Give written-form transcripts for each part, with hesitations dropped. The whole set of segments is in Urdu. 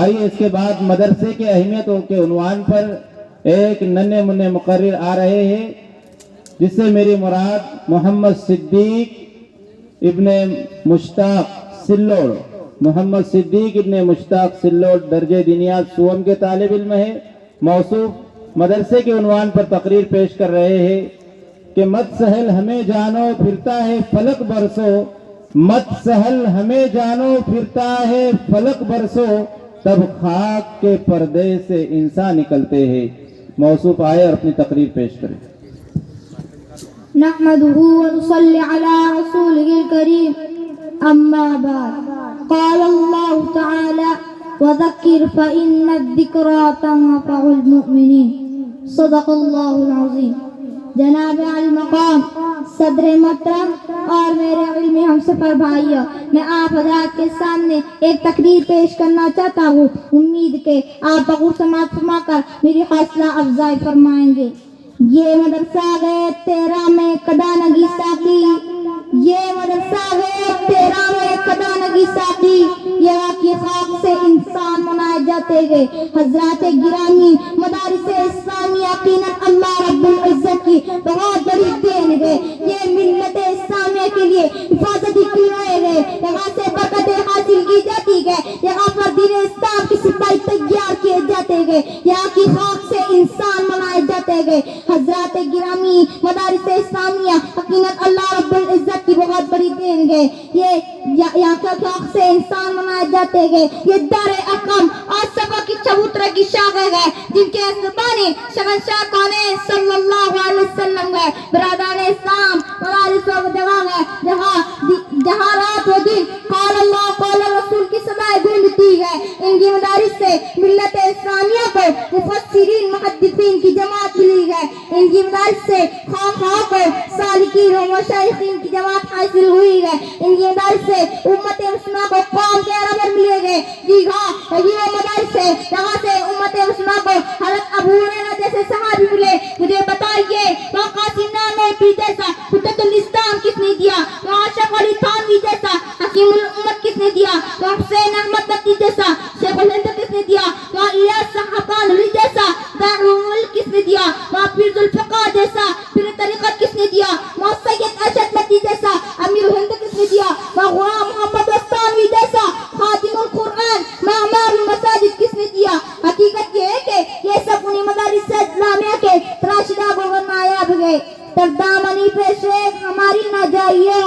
آئیے اس کے بعد مدرسے کے اہمیت کے عنوان پر ایک ننھے منھے مقرر آ رہے ہیں، جس سے میری مراد محمد صدیق ابن مشتاق سلوڑ، محمد صدیق ابن مشتاق سلوڑ درجہ دینیات سوم کے طالب علم ہے۔ موصوف مدرسے کے عنوان پر تقریر پیش کر رہے ہیں کہ مت سہل ہمیں جانو پھرتا ہے فلک برسو، مت سہل ہمیں جانو پھرتا ہے فلک برسو، تب خاک کے پردے سے انسان نکلتے ہیں۔ موصوف آئے اور اپنی تقریر پیش کریں۔ نحمده ونصلي على رسوله الكريم أما بعد، قال الله تعالى وذكر فإن الذكرى تنفع المؤمنين، صدق الله العظيم۔ جناب المقام صدر محترم اور میرے علمی ہم سفر بھائیوں، میں آپ حضرات کے سامنے ایک تقریر پیش کرنا چاہتا ہوں، امید کہ آپ بغور سماعت فرما کر میری حوصلہ افزائی فرمائیں گے۔ یہ مدرسہ گئے تیرا میں کدا نگی ساقی، یہ مدرسہ گئے تیرا میں کدا نگی ساقی، یہاں کی خاک سے انسان منائے جاتے گئے۔ حضرات گرامی، مدارس اسلامی یقیناً اللہ رب العزت کی بہت بڑی دین ہے۔ یہ ملت اسلامیہ کے لیے حفاظتی قلعے گئے، یہاں سے برکتیں حاصل کی جاتی گئے، یہاں پر دین اسلام کی سپاہی تیار کیے جاتے گئے، یہاں کی خاک سے انسان منائے جاتے گئے۔ حضرات گرامی، مدارس اسلامیہ یقیناً اللہ رب العزت کی بہت بڑی دین ہے۔ یہ یہاں کے خاک سے انسان منائے جاتے گئے۔ یہ دار اقام اور صفا کی چبوترے کی شاخیں گئے، جن کے زبانی شہنشاہ کونین صلی اللہ علیہ وسلم گئے۔ برادران اسلام، مدارس و جگہ ہے جہاں رات و دن قال اللہ قال رسول کی صدائیں گونجتی ہے۔ ان کی مدارس سے ملت اسلامیہ کو مفسرین محدثین کی جماعت ملی ہے۔ ان کی مدارس سے خواہاں کو سالکین و مشائخین کی جماعت حاصل ہوئی ہے۔ ان کی مدارس سے امت مسلمہ کو قوم کے رہبر ملے گئے۔ جی ہاں، یہ وہ مدارس ہے جہاں سے امت مسلمہ کو حضرت ابو ہریرہ جیسے صحابی ملے۔ مجھے بتائیے، وہاں قاسم نانوتوی جیسا حجت الاسلام کس نے دیا؟ وہاں اشرف علی تھانوی جیسا حکیم الامت کس نے دیا؟ وہاں حسین احمد نقوی جیسا شیخ الہند کس نے دیا؟ وہاں الیاس صحابانی جیسا داعی الملک کس نے دیا؟ وہاں پیر ذوالفقار جیسا پیر طریقت کس نے دیا؟ وہاں سید ارشد نقوی جیسا امیر الہند کس نے دیا؟ وہاں غلام محمد وستانوی جیسا خادم القرآن معمار المساجد کس نے دیا؟ حقیقت یہ ہے کہ یہ سب انہی مدارس اسلامیہ کے تراشدہ گوہر نایاب گئے۔ تردامنی پہ شیخ ہماری نہ جائیے،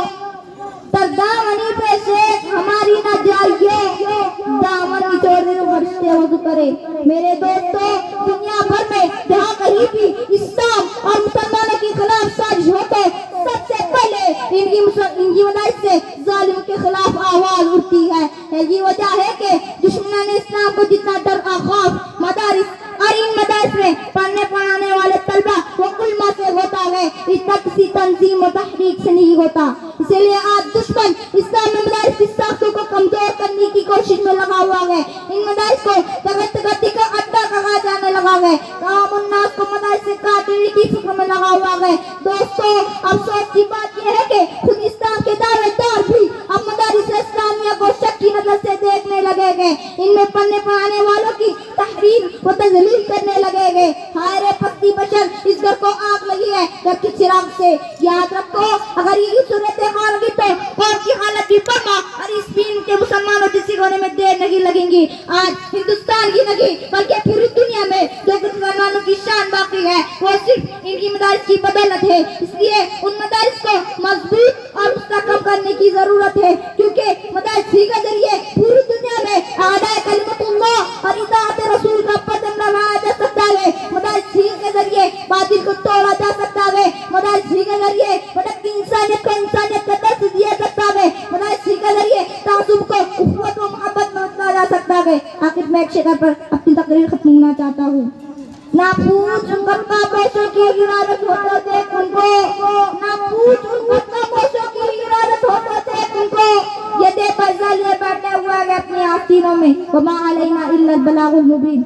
تردامنی پہ شیخ ہماری نہ جائیے، دامن نچوڑ دے تو فرشتے وضو کرے۔ میرے دوستو، دنیا بھر میں جہاں کہیں بھی اسلام اور مسلمانوں کے خلاف سازش ہو تو سب سے پہلے ان کی مدارس سے ظالم کے خلاف آواز اٹھتی ہے۔ یہ وجہ ہے کہ دشمنان اسلام کو جتنا ڈر اور خوف مدارس اور ان مدارس میں پڑھنے پڑھانے والے طلبہ و علماء سے ہوتا ہے، اتنا کسی تنظیم و تحریک سے نہیں ہوتا۔ اسی لیے آج دشمن اسلام میں مدارس کی ساختوں کو کمزور کرنے کی کوشش میں لگا ہوا ہے۔ ان مدارس کو دہشتگردی کا اڈا کہا جانے لگا ہے، عوام الناس کو مدارس سے کاٹنے کی فکر میں لگا ہوا ہے۔ دوستو، افسوس کی بات یہ ہے کہ خود اسلام کے دعوے دار بھی اب مدارس اسلامیہ کو شک کی نظر سے دیکھنے لگے گئے، ان میں پڑھنے پڑھانے والوں کی تحریر و تذلیل کرنے لگے گئے۔ ہائے رے پستی بشر، اس گھر کو آگ لگی ہے گھر کی چراغ سے۔ یاد رکھو، اگر یہ صورت حال ہوگی تو قوم کی حالت بھی برما اور اس دین کے مسلمانوں جیسی ہونے میں دیر نہیں لگیں گی۔ آج ہندوستان کی نہیں بلکہ پوری دنیا میں جو مسلمانوں کی شان باقی ہے وہ صرف ان کی مدارس کی بدولت ہے۔ اس لیے ان مدارس کو مضبوط اور مستحکم کرنے کی ضرورت ہے، کیونکہ مدارس ہی کے ذریعے پوری دنیا میں اعلاء کلمت اللہ اور اطاعت رسول کا قدم روایا جا سکتا ہے۔ مدارس ہی کے ذریعے باطل کو توڑا جا سکتا ہے۔ مدارس ہی کے ذریعے بھٹکتی انسانیت کو انسانیت کا درس دیا سکتا ہے۔ مدارس ہی کے ذریعے تعصب کو اخوت و محبت میں بدلا جا سکتا ہے۔ آخر میں ایک شعر پر اپنی تقریر ختم کرنا چاہتا ہوں۔ نہ پوچھ ان کا پوشوں کی ارادت ہوتا دیکھ ان کو، نہ پوچھ ان کا پوشوں کی ارادت ہوتا دیکھ ان کو، یہ دے پر ظالم بیٹھے ہوئے اپنی آستینوں میں، وما علینا الا البلاغ المبین۔